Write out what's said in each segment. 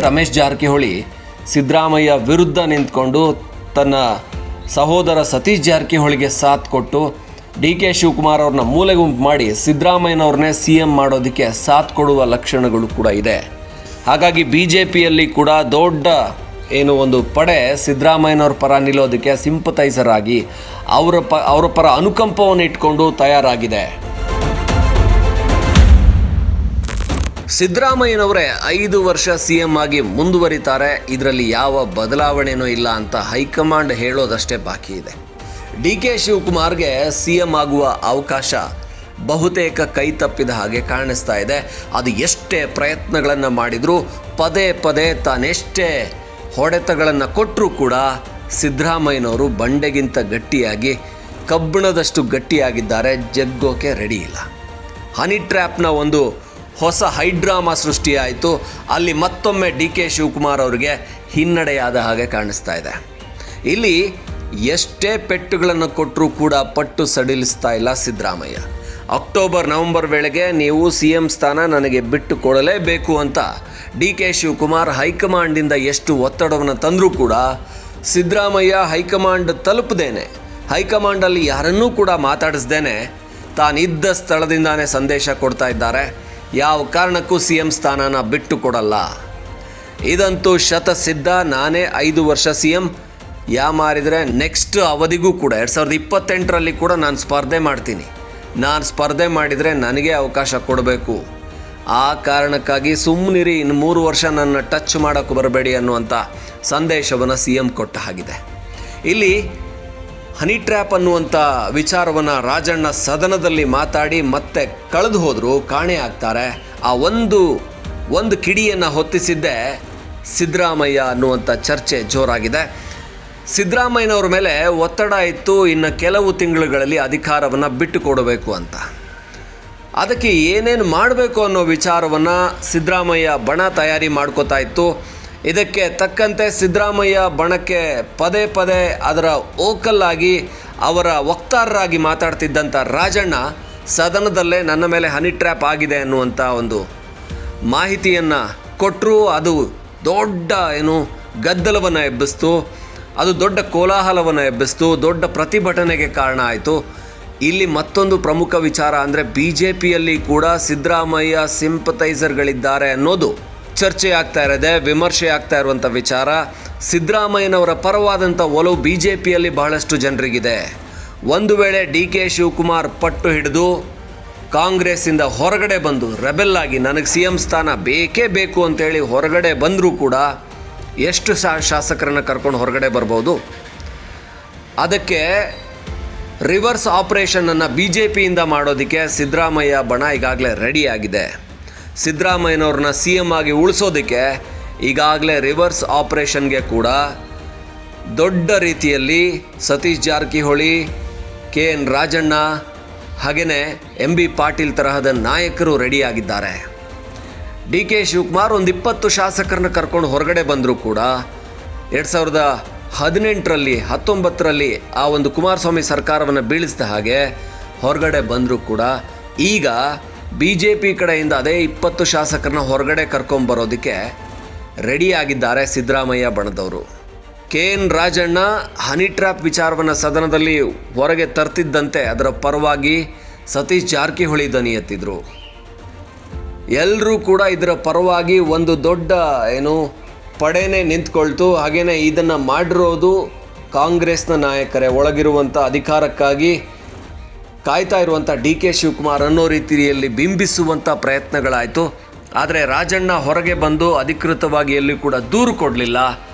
ರಮೇಶ್ ಜಾರಕಿಹೊಳಿ ಸಿದ್ದರಾಮಯ್ಯ ವಿರುದ್ಧ ನಿಂತ್ಕೊಂಡು ತನ್ನ ಸಹೋದರ ಸತೀಶ್ ಜಾರಕಿಹೊಳಿಗೆ ಸಾಥ್ ಕೊಟ್ಟು ಡಿ ಕೆ ಶಿವಕುಮಾರ್ ಅವ್ರನ್ನ ಮೂಲೆಗುಂಪು ಮಾಡಿ ಸಿದ್ದರಾಮಯ್ಯನವ್ರನ್ನೇ CM ಮಾಡೋದಕ್ಕೆ ಸಾಥ್ ಕೊಡುವ ಲಕ್ಷಣಗಳು ಕೂಡ ಇದೆ. ಹಾಗಾಗಿ BJPಯಲ್ಲಿ ಕೂಡ ದೊಡ್ಡ ಒಂದು ಪಡೆ ಸಿದ್ದರಾಮಯ್ಯನವ್ರ ಪರ ನಿಲ್ಲೋದಕ್ಕೆ ಸಿಂಪತೈಸರ್ ಆಗಿ ಅವರ ಪರ ಅನುಕಂಪವನ್ನು ಇಟ್ಕೊಂಡು ತಯಾರಾಗಿದೆ. ಸಿದ್ದರಾಮಯ್ಯನವರೇ 5 ವರ್ಷ CM ಆಗಿ ಮುಂದುವರಿತಾರೆ. ಇದರಲ್ಲಿ ಯಾವ ಬದಲಾವಣೆನೂ ಇಲ್ಲ ಅಂತ ಹೈಕಮಾಂಡ್ ಹೇಳೋದಷ್ಟೇ ಬಾಕಿ ಇದೆ. ಡಿ ಕೆ ಶಿವಕುಮಾರ್ಗೆ CM ಆಗುವ ಅವಕಾಶ ಬಹುತೇಕ ಕೈ ತಪ್ಪಿದ ಹಾಗೆ ಕಾಣಿಸ್ತಾ ಇದೆ. ಅದು ಎಷ್ಟೇ ಪ್ರಯತ್ನಗಳನ್ನು ಮಾಡಿದರೂ ಪದೇ ಪದೇ ತಾನೆಷ್ಟೇ ಹೊಡೆತಗಳನ್ನು ಕೊಟ್ಟರೂ ಕೂಡ ಸಿದ್ದರಾಮಯ್ಯನವರು ಬಂಡೆಗಿಂತ ಗಟ್ಟಿಯಾಗಿ ಕಬ್ಬಿಣದಷ್ಟು ಗಟ್ಟಿಯಾಗಿದ್ದಾರೆ. ಜಗ್ಗೋಕೆ ರೆಡಿ ಇಲ್ಲ. ಹನಿ ಟ್ರ್ಯಾಪ್ನ ಒಂದು ಹೊಸ ಹೈಡ್ರಾಮಾ ಸೃಷ್ಟಿಯಾಯಿತು. ಅಲ್ಲಿ ಮತ್ತೊಮ್ಮೆ ಡಿ ಕೆ ಶಿವಕುಮಾರ್ ಅವರಿಗೆ ಹಿನ್ನಡೆಯಾದ ಹಾಗೆ ಕಾಣಿಸ್ತಾ ಇದೆ. ಇಲ್ಲಿ ಎಷ್ಟೇ ಪೆಟ್ಟುಗಳನ್ನು ಕೊಟ್ಟರೂ ಕೂಡ ಪಟ್ಟು ಸಡಿಲಿಸ್ತಾ ಇಲ್ಲ ಸಿದ್ದರಾಮಯ್ಯ. ಅಕ್ಟೋಬರ್ ನವೆಂಬರ್ ವೇಳೆಗೆ ನೀವು CM ಸ್ಥಾನ ನನಗೆ ಬಿಟ್ಟು ಕೊಡಲೇಬೇಕು ಅಂತ ಡಿ ಕೆ ಶಿವಕುಮಾರ್ ಹೈಕಮಾಂಡಿಂದ ಎಷ್ಟು ಒತ್ತಡವನ್ನು ತಂದರೂ ಕೂಡ ಸಿದ್ದರಾಮಯ್ಯ ಹೈಕಮಾಂಡ್ ತಲುಪದೇನೆ, ಹೈಕಮಾಂಡಲ್ಲಿ ಯಾರನ್ನೂ ಕೂಡ ಮಾತಾಡಿಸ್ದೇನೆ ತಾನಿದ್ದ ಸ್ಥಳದಿಂದಾನೇ ಸಂದೇಶ ಕೊಡ್ತಾ ಇದ್ದಾರೆ. ಯಾವ ಕಾರಣಕ್ಕೂ CM ಸ್ಥಾನನ ಬಿಟ್ಟು ಕೊಡಲ್ಲ. ಇದಂತೂ ಶತಸಿದ್ಧ. ನಾನೇ 5 ವರ್ಷ CM. ಮಾರಿದರೆ ನೆಕ್ಸ್ಟ್ ಅವಧಿಗೂ ಕೂಡ 2028ರಲ್ಲಿ ಕೂಡ ನಾನು ಸ್ಪರ್ಧೆ ಮಾಡ್ತೀನಿ. ನಾನು ಸ್ಪರ್ಧೆ ಮಾಡಿದರೆ ನನಗೆ ಅವಕಾಶ ಕೊಡಬೇಕು. ಆ ಕಾರಣಕ್ಕಾಗಿ ಸುಮ್ಮನಿರಿ, ಇನ್ನು 3 ವರ್ಷ ನನ್ನ ಟಚ್ ಮಾಡೋಕ್ಕೆ ಬರಬೇಡಿ ಅನ್ನುವಂಥ ಸಂದೇಶವನ್ನು CM ಕೊಟ್ಟ ಹಾಗಿದೆ. ಇಲ್ಲಿ ಹನಿ ಟ್ರ್ಯಾಪ್ ಅನ್ನುವಂಥ ವಿಚಾರವನ್ನು ರಾಜಣ್ಣ ಸದನದಲ್ಲಿ ಮಾತಾಡಿ ಮತ್ತೆ ಕಳೆದು ಹೋದರು, ಕಾಣೆ ಆಗ್ತಾರೆ. ಆ ಒಂದು ಕಿಡಿಯನ್ನು ಹೊತ್ತಿಸಿದ್ದೇ ಸಿದ್ದರಾಮಯ್ಯ ಅನ್ನುವಂಥ ಚರ್ಚೆ ಜೋರಾಗಿದೆ. ಸಿದ್ದರಾಮಯ್ಯನವ್ರ ಮೇಲೆ ಒತ್ತಡ ಇತ್ತು, ಇನ್ನು ಕೆಲವು ತಿಂಗಳುಗಳಲ್ಲಿ ಅಧಿಕಾರವನ್ನು ಬಿಟ್ಟು ಕೊಡಬೇಕು ಅಂತ. ಅದಕ್ಕೆ ಏನೇನು ಮಾಡಬೇಕು ಅನ್ನೋ ವಿಚಾರವನ್ನು ಸಿದ್ದರಾಮಯ್ಯ ಬಣ ತಯಾರಿ ಮಾಡ್ಕೋತಾ ಇತ್ತು. ಇದಕ್ಕೆ ತಕ್ಕಂತೆ ಸಿದ್ದರಾಮಯ್ಯ ಬಣಕ್ಕೆ ಪದೇ ಪದೇ ಅದರ ಓಕಲ್ಲಾಗಿ ಅವರ ವಕ್ತಾರರಾಗಿ ಮಾತಾಡ್ತಿದ್ದಂಥ ರಾಜಣ್ಣ ಸದನದಲ್ಲೇ ನನ್ನ ಮೇಲೆ ಹನಿ ಟ್ರ್ಯಾಪ್ ಆಗಿದೆ ಅನ್ನುವಂಥ ಒಂದು ಮಾಹಿತಿಯನ್ನು ಕೊಟ್ಟರು. ಅದು ದೊಡ್ಡ ಗದ್ದಲವನ್ನು ಎಬ್ಬಿಸ್ತು. ಅದು ದೊಡ್ಡ ಕೋಲಾಹಲವನ್ನು ಎಬ್ಬಿಸ್ತು, ದೊಡ್ಡ ಪ್ರತಿಭಟನೆಗೆ ಕಾರಣ ಆಯಿತು. ಇಲ್ಲಿ ಮತ್ತೊಂದು ಪ್ರಮುಖ ವಿಚಾರ ಅಂದರೆ BJPಯಲ್ಲಿ ಕೂಡ ಸಿದ್ದರಾಮಯ್ಯ ಸಿಂಪತೈಸರ್ಗಳಿದ್ದಾರೆ ಅನ್ನೋದು ಚರ್ಚೆ ಆಗ್ತಾ ಇರೋದೆ, ವಿಮರ್ಶೆ ಆಗ್ತಾ ಇರುವಂಥ ವಿಚಾರ. ಸಿದ್ದರಾಮಯ್ಯನವರ ಪರವಾದಂಥ ಒಲವು BJPಯಲ್ಲಿ ಬಹಳಷ್ಟು ಜನರಿಗಿದೆ. ಒಂದು ವೇಳೆ ಡಿ ಕೆ ಶಿವಕುಮಾರ್ ಪಟ್ಟು ಹಿಡಿದು ಕಾಂಗ್ರೆಸ್ಸಿಂದ ಹೊರಗಡೆ ಬಂದು ರೆಬೆಲ್ ಆಗಿ ನನಗೆ CM ಸ್ಥಾನ ಬೇಕೇ ಬೇಕು ಅಂತೇಳಿ ಹೊರಗಡೆ ಬಂದರೂ ಕೂಡ ಎಷ್ಟು ಶಾಸಕರನ್ನು ಕರ್ಕೊಂಡು ಹೊರಗಡೆ ಬರ್ಬೋದು? ಅದಕ್ಕೆ ರಿವರ್ಸ್ ಆಪರೇಷನನ್ನು BJPಯಿಂದ ಮಾಡೋದಕ್ಕೆ ಸಿದ್ದರಾಮಯ್ಯ ಬಣ ಈಗಾಗಲೇ ರೆಡಿಯಾಗಿದೆ. ಸಿದ್ದರಾಮಯ್ಯನವ್ರನ್ನ CM ಆಗಿ ಉಳಿಸೋದಕ್ಕೆ ಈಗಾಗಲೇ ರಿವರ್ಸ್ ಆಪರೇಷನ್ಗೆ ಕೂಡ ದೊಡ್ಡ ರೀತಿಯಲ್ಲಿ ಸತೀಶ್ ಜಾರಕಿಹೊಳಿ, KN ರಾಜಣ್ಣ ಹಾಗೆಯೇ MB ಪಾಟೀಲ್ ತರಹದ ನಾಯಕರು ರೆಡಿಯಾಗಿದ್ದಾರೆ. ಡಿ ಕೆ ಶಿವಕುಮಾರ್ ಒಂದು 20 ಶಾಸಕರನ್ನ ಕರ್ಕೊಂಡು ಹೊರಗಡೆ ಬಂದರೂ ಕೂಡ 2018ರಲ್ಲಿ 19ರಲ್ಲಿ ಆ ಒಂದು ಕುಮಾರಸ್ವಾಮಿ ಸರ್ಕಾರವನ್ನು ಬೀಳಿಸಿದ ಹಾಗೆ ಹೊರಗಡೆ ಬಂದರೂ ಕೂಡ ಈಗ BJP ಕಡೆಯಿಂದ ಅದೇ 20 ಶಾಸಕರನ್ನ ಹೊರಗಡೆ ಕರ್ಕೊಂಬರೋದಕ್ಕೆ ರೆಡಿಯಾಗಿದ್ದಾರೆ ಸಿದ್ದರಾಮಯ್ಯ ಬಣದವರು. KN ರಾಜಣ್ಣ ಹನಿ ಟ್ರ್ಯಾಪ್ ವಿಚಾರವನ್ನು ಸದನದಲ್ಲಿ ಹೊರಗೆ ತರ್ತಿದ್ದಂತೆ ಅದರ ಪರವಾಗಿ ಸತೀಶ್ ಜಾರಕಿಹೊಳಿ ದನಿ ಎತ್ತಿದ್ರು. ಎಲ್ಲರೂ ಕೂಡ ಇದರ ಪರವಾಗಿ ಒಂದು ದೊಡ್ಡ ಪಡೆನೇ ನಿಂತ್ಕೊಳ್ತು. ಹಾಗೆಯೇ ಇದನ್ನು ಮಾಡಿರೋದು ಕಾಂಗ್ರೆಸ್ನ ನಾಯಕರೇ, ಒಳಗಿರುವಂಥ ಅಧಿಕಾರಕ್ಕಾಗಿ ಕಾಯ್ತಾ ಇರುವಂಥ ಡಿ ಕೆ ಶಿವಕುಮಾರ್ ಅನ್ನೋ ರೀತಿಯಲ್ಲಿ ಬಿಂಬಿಸುವಂಥ ಪ್ರಯತ್ನಗಳಾಯಿತು. ಆದರೆ ರಾಜಣ್ಣ ಹೊರಗೆ ಬಂದು ಅಧಿಕೃತವಾಗಿ ಎಲ್ಲಿ ಕೂಡ ದೂರು ಕೊಡಲಿಲ್ಲ.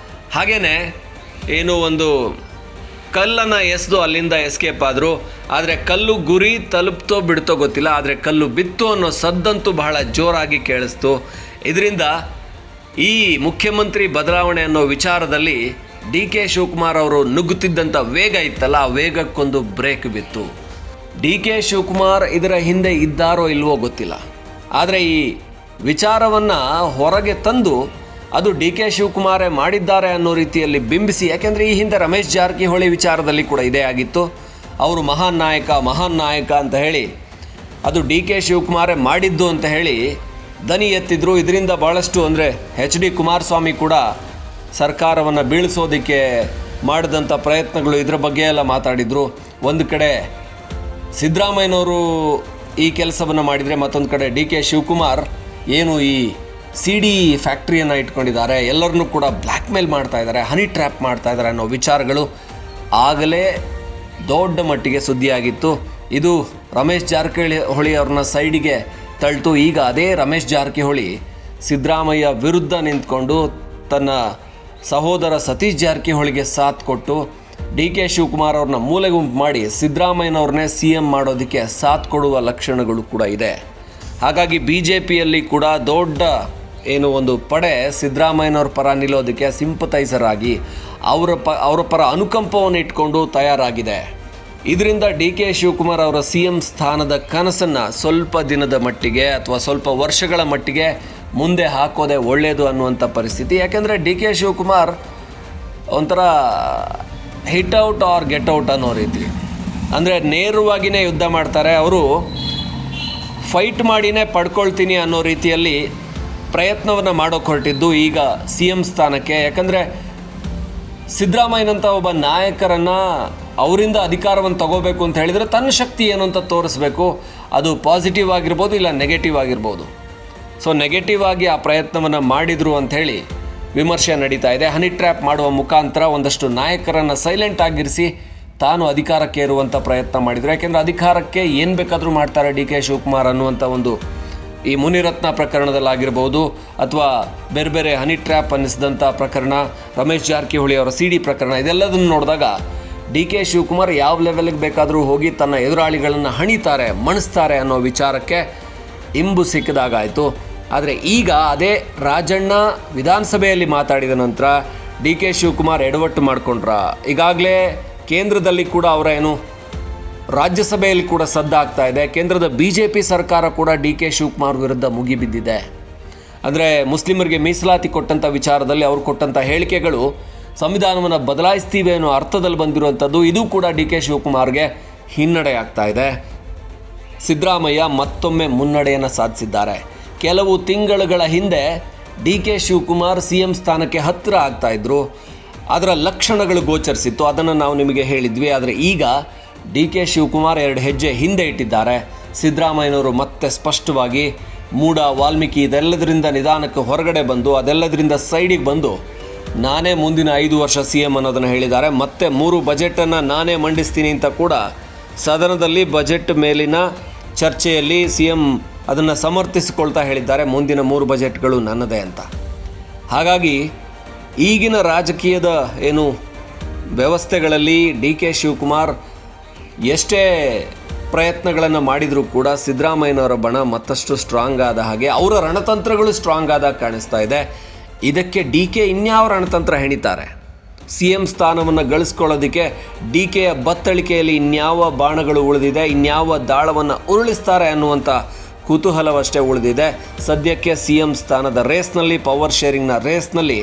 ಹಾಗೆಯೇ ಒಂದು ಕಲ್ಲನ್ನು ಎಸೆದು ಅಲ್ಲಿಂದ ಎಸ್ಕೇಪ್ ಆದರು. ಆದರೆ ಕಲ್ಲು ಗುರಿ ತಲುಪ್ತೋ ಬಿಡ್ತೋ ಗೊತ್ತಿಲ್ಲ, ಆದರೆ ಕಲ್ಲು ಬಿತ್ತು ಅನ್ನೋ ಸದ್ದಂತೂ ಬಹಳ ಜೋರಾಗಿ ಕೇಳಿಸ್ತು. ಇದರಿಂದ ಈ ಮುಖ್ಯಮಂತ್ರಿ ಬದಲಾವಣೆ ಅನ್ನೋ ವಿಚಾರದಲ್ಲಿ ಡಿ ಕೆ ಶಿವಕುಮಾರ್ ಅವರು ನುಗ್ಗುತ್ತಿದ್ದಂಥ ವೇಗ ಇತ್ತಲ್ಲ, ಆ ವೇಗಕ್ಕೊಂದು ಬ್ರೇಕ್ ಬಿತ್ತು. ಡಿ ಕೆ ಶಿವಕುಮಾರ್ ಇದರ ಹಿಂದೆ ಇದ್ದಾರೋ ಇಲ್ವೋ ಗೊತ್ತಿಲ್ಲ, ಆದರೆ ಈ ವಿಚಾರವನ್ನು ಹೊರಗೆ ತಂದು ಅದು ಡಿ ಕೆ ಶಿವಕುಮಾರೇ ಮಾಡಿದ್ದಾರೆ ಅನ್ನೋ ರೀತಿಯಲ್ಲಿ ಬಿಂಬಿಸಿ, ಯಾಕೆಂದರೆ ಈ ಹಿಂದೆ ರಮೇಶ್ ಜಾರಕಿಹೊಳಿ ವಿಚಾರದಲ್ಲಿ ಕೂಡ ಇದೇ ಆಗಿತ್ತು. ಅವರು ಮಹಾನ್ ನಾಯಕ ಅಂತ ಹೇಳಿ ಅದು ಡಿ ಕೆ ಶಿವಕುಮಾರೇ ಮಾಡಿದ್ದು ಅಂತ ಹೇಳಿ ದನಿ ಎತ್ತಿದ್ರು. ಇದರಿಂದ ಭಾಳಷ್ಟು ಅಂದರೆ HD ಕುಮಾರಸ್ವಾಮಿ ಕೂಡ ಸರ್ಕಾರವನ್ನು ಬೀಳಿಸೋದಕ್ಕೆ ಮಾಡಿದಂಥ ಪ್ರಯತ್ನಗಳು ಇದರ ಬಗ್ಗೆ ಎಲ್ಲ ಮಾತಾಡಿದರು. ಒಂದು ಕಡೆ ಸಿದ್ದರಾಮಯ್ಯನವರು ಈ ಕೆಲಸವನ್ನು ಮಾಡಿದರೆ, ಮತ್ತೊಂದು ಕಡೆ DK ಶಿವಕುಮಾರ್ ಏನು ಈ CD ಫ್ಯಾಕ್ಟ್ರಿಯನ್ನು ಇಟ್ಕೊಂಡಿದ್ದಾರೆ, ಎಲ್ಲರನ್ನೂ ಕೂಡ ಬ್ಲ್ಯಾಕ್ ಮೇಲ್ ಮಾಡ್ತಾ ಇದ್ದಾರೆ, ಹನಿ ಟ್ರ್ಯಾಪ್ ಮಾಡ್ತಾ ಇದ್ದಾರೆ ಅನ್ನೋ ವಿಚಾರಗಳು ಆಗಲೇ ದೊಡ್ಡ ಮಟ್ಟಿಗೆ ಸುದ್ದಿಯಾಗಿತ್ತು. ಇದು ರಮೇಶ್ ಜಾರಕಿಹೊಳಿ ಅವ್ರನ್ನ ಸೈಡಿಗೆ ತಳ್ತು. ಈಗ ಅದೇ ರಮೇಶ್ ಜಾರಕಿಹೊಳಿ ಸಿದ್ದರಾಮಯ್ಯ ವಿರುದ್ಧ ನಿಂತ್ಕೊಂಡು ತನ್ನ ಸಹೋದರ ಸತೀಶ್ ಜಾರಕಿಹೊಳಿಗೆ ಸಾಥ್ ಕೊಟ್ಟು DK ಶಿವಕುಮಾರ್ ಅವ್ರನ್ನ ಮೂಲೆಗುಂಪು ಮಾಡಿ ಸಿದ್ದರಾಮಯ್ಯನವ್ರನ್ನೇ CM ಮಾಡೋದಕ್ಕೆ ಸಾಥ್ ಕೊಡುವ ಲಕ್ಷಣಗಳು ಕೂಡ ಇದೆ. ಹಾಗಾಗಿ BJPಯಲ್ಲಿ ಕೂಡ ದೊಡ್ಡ ಒಂದು ಪಡೆ ಸಿದ್ದರಾಮಯ್ಯನವ್ರ ಪರ ನಿಲ್ಲೋದಕ್ಕೆ ಸಿಂಪತೈಸರ್ ಆಗಿ ಅವರ ಪರ ಅನುಕಂಪವನ್ನು ಇಟ್ಕೊಂಡು ತಯಾರಾಗಿದೆ. ಇದರಿಂದ DK ಶಿವಕುಮಾರ್ ಅವರ CM ಸ್ಥಾನದ ಕನಸನ್ನು ಸ್ವಲ್ಪ ದಿನದ ಮಟ್ಟಿಗೆ ಅಥವಾ ಸ್ವಲ್ಪ ವರ್ಷಗಳ ಮಟ್ಟಿಗೆ ಮುಂದೆ ಹಾಕೋದೇ ಒಳ್ಳೆಯದು ಅನ್ನುವಂಥ ಪರಿಸ್ಥಿತಿ. ಯಾಕೆಂದರೆ DK ಶಿವಕುಮಾರ್ ಒಂಥರ hit out or get out ಅನ್ನೋ ರೀತಿ, ಅಂದರೆ ನೇರವಾಗಿಯೇ ಯುದ್ಧ ಮಾಡ್ತಾರೆ. ಅವರು ಫೈಟ್ ಮಾಡಿನೇ ಪಡ್ಕೊಳ್ತೀನಿ ಅನ್ನೋ ರೀತಿಯಲ್ಲಿ ಪ್ರಯತ್ನವನ್ನು ಮಾಡೋಕ್ಕೆ ಹೊರಟಿದ್ದು ಈಗ CM ಸ್ಥಾನಕ್ಕೆ. ಯಾಕಂದರೆ ಸಿದ್ದರಾಮಯ್ಯನಂಥ ಒಬ್ಬ ನಾಯಕರನ್ನು ಅವರಿಂದ ಅಧಿಕಾರವನ್ನು ತಗೋಬೇಕು ಅಂತ ಹೇಳಿದರೆ ತನ್ನ ಶಕ್ತಿ ಏನು ಅಂತ ತೋರಿಸ್ಬೇಕು. ಅದು ಪಾಸಿಟಿವ್ ಆಗಿರ್ಬೋದು, ಇಲ್ಲ ನೆಗೆಟಿವ್ ಆಗಿರ್ಬೋದು. ಸೊ ನೆಗೆಟಿವ್ ಆಗಿ ಆ ಪ್ರಯತ್ನವನ್ನು ಮಾಡಿದರು ಅಂಥೇಳಿ ವಿಮರ್ಶೆ ನಡೀತಾ ಇದೆ. ಹನಿ ಟ್ರ್ಯಾಪ್ ಮಾಡುವ ಮುಖಾಂತರ ಒಂದಷ್ಟು ನಾಯಕರನ್ನು ಸೈಲೆಂಟ್ ಆಗಿರಿಸಿ ತಾನು ಅಧಿಕಾರಕ್ಕೆ ಏರುವಂಥ ಪ್ರಯತ್ನ ಮಾಡಿದರು. ಯಾಕೆಂದರೆ ಅಧಿಕಾರಕ್ಕೆ ಏನು ಬೇಕಾದರೂ ಮಾಡ್ತಾರೆ DK ಶಿವಕುಮಾರ್ ಅನ್ನುವಂಥ ಒಂದು ಈ ಮುನಿರತ್ನ ಪ್ರಕರಣದಲ್ಲಾಗಿರ್ಬೋದು, ಅಥವಾ ಬೇರೆ ಬೇರೆ ಹನಿ ಟ್ರ್ಯಾಪ್ ಅನ್ನಿಸಿದಂಥ ಪ್ರಕರಣ, ರಮೇಶ್ ಜಾರಕಿಹೊಳಿ ಅವರ CD ಪ್ರಕರಣ, ಇದೆಲ್ಲದನ್ನು ನೋಡಿದಾಗ DK ಶಿವಕುಮಾರ್ ಯಾವ ಲೆವೆಲ್ಗೆ ಬೇಕಾದರೂ ಹೋಗಿ ತನ್ನ ಎದುರಾಳಿಗಳನ್ನು ಹಣಿತಾರೆ, ಮಣಿಸ್ತಾರೆ ಅನ್ನೋ ವಿಚಾರಕ್ಕೆ ಇಂಬು ಸಿಕ್ಕಿದಾಗಾಯಿತು. ಆದರೆ ಈಗ ಅದೇ ರಾಜಣ್ಣ ವಿಧಾನಸಭೆಯಲ್ಲಿ ಮಾತಾಡಿದ ನಂತರ DK ಶಿವಕುಮಾರ್ ಎಡವಟ್ಟು ಮಾಡಿಕೊಂಡ್ರ. ಈಗಾಗಲೇ ಕೇಂದ್ರದಲ್ಲಿ ಕೂಡ ಅವರ ರಾಜ್ಯಸಭೆಯಲ್ಲಿ ಕೂಡ ಸದ್ದಾಗ್ತಾ ಇದೆ. ಕೇಂದ್ರದ BJP ಸರ್ಕಾರ ಕೂಡ DK ಶಿವಕುಮಾರ್ ವಿರುದ್ಧ ಮುಗಿಬಿದ್ದಿದೆ. ಅಂದರೆ ಮುಸ್ಲಿಮರಿಗೆ ಮೀಸಲಾತಿ ಕೊಟ್ಟಂಥ ವಿಚಾರದಲ್ಲಿ ಅವರು ಕೊಟ್ಟಂಥ ಹೇಳಿಕೆಗಳು ಸಂವಿಧಾನವನ್ನು ಬದಲಾಯಿಸ್ತೀವಿ ಅನ್ನೋ ಅರ್ಥದಲ್ಲಿ ಬಂದಿರುವಂಥದ್ದು. ಇದು ಕೂಡ DK ಶಿವಕುಮಾರ್ಗೆ ಹಿನ್ನಡೆ ಆಗ್ತಾ ಇದೆ. ಸಿದ್ದರಾಮಯ್ಯ ಮತ್ತೊಮ್ಮೆ ಮುನ್ನಡೆಯನ್ನು ಸಾಧಿಸಿದ್ದಾರೆ. ಕೆಲವು ತಿಂಗಳುಗಳ ಹಿಂದೆ DK ಶಿವಕುಮಾರ್ CM ಸ್ಥಾನಕ್ಕೆ ಹತ್ತಿರ ಆಗ್ತಾಯಿದ್ರು. ಅದರ ಲಕ್ಷಣಗಳು ಗೋಚರಿಸಿತ್ತು, ಅದನ್ನು ನಾವು ನಿಮಗೆ ಹೇಳಿದ್ವಿ. ಆದರೆ ಈಗ DK ಶಿವಕುಮಾರ್ 2 ಹೆಜ್ಜೆ ಹಿಂದೆ ಇಟ್ಟಿದ್ದಾರೆ. ಸಿದ್ದರಾಮಯ್ಯನವರು ಮತ್ತೆ ಸ್ಪಷ್ಟವಾಗಿ ಮೂಡ, ವಾಲ್ಮೀಕಿ ಇದೆಲ್ಲದರಿಂದ ನಿಧಾನಕ್ಕೆ ಹೊರಗಡೆ ಬಂದು, ಅದೆಲ್ಲದರಿಂದ ಸೈಡಿಗೆ ಬಂದು ನಾನೇ ಮುಂದಿನ 5 ವರ್ಷ CM ಅನ್ನೋದನ್ನು ಹೇಳಿದ್ದಾರೆ. ಮತ್ತೆ 3 ಬಜೆಟನ್ನು ನಾನೇ ಮಂಡಿಸ್ತೀನಿ ಅಂತ ಕೂಡ ಸದನದಲ್ಲಿ ಬಜೆಟ್ ಮೇಲಿನ ಚರ್ಚೆಯಲ್ಲಿ CM ಅದನ್ನು ಸಮರ್ಥಿಸಿಕೊಳ್ತಾ ಹೇಳಿದ್ದಾರೆ. ಮುಂದಿನ 3 ಬಜೆಟ್ಗಳು ನನ್ನದೇ ಅಂತ. ಹಾಗಾಗಿ ಈಗಿನ ರಾಜಕೀಯದ ವ್ಯವಸ್ಥೆಗಳಲ್ಲಿ DK ಶಿವಕುಮಾರ್ ಎಷ್ಟೇ ಪ್ರಯತ್ನಗಳನ್ನು ಮಾಡಿದರೂ ಕೂಡ ಸಿದ್ದರಾಮಯ್ಯನವರ ಬಣ ಮತ್ತಷ್ಟು ಸ್ಟ್ರಾಂಗ್ ಆದ ಹಾಗೆ, ಅವರ ರಣತಂತ್ರಗಳು ಸ್ಟ್ರಾಂಗ್ ಆದಾಗ ಕಾಣಿಸ್ತಾ ಇದೆ. ಇದಕ್ಕೆ DK ಇನ್ಯಾವ ರಣತಂತ್ರ ಹೆಣಿತಾರೆ? CM ಸ್ಥಾನವನ್ನು ಗಳಿಸ್ಕೊಳ್ಳೋದಕ್ಕೆ DKಯ ಬತ್ತಳಿಕೆಯಲ್ಲಿ ಇನ್ಯಾವ ಬಾಣಗಳು ಉಳಿದಿದೆ, ಇನ್ಯಾವ ದಾಳವನ್ನು ಉರುಳಿಸ್ತಾರೆ ಅನ್ನುವಂಥ ಕುತೂಹಲವಷ್ಟೇ ಉಳಿದಿದೆ. ಸದ್ಯಕ್ಕೆ CM ಸ್ಥಾನದ ರೇಸ್ನಲ್ಲಿ, ಪವರ್ ಶೇರಿಂಗ್ನ ರೇಸ್ನಲ್ಲಿ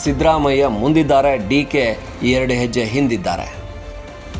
ಸಿದ್ದರಾಮಯ್ಯ ಮುಂದಿದ್ದಾರೆ, DK 2 ಹೆಜ್ಜೆ ಹಿಂದಿದ್ದಾರೆ.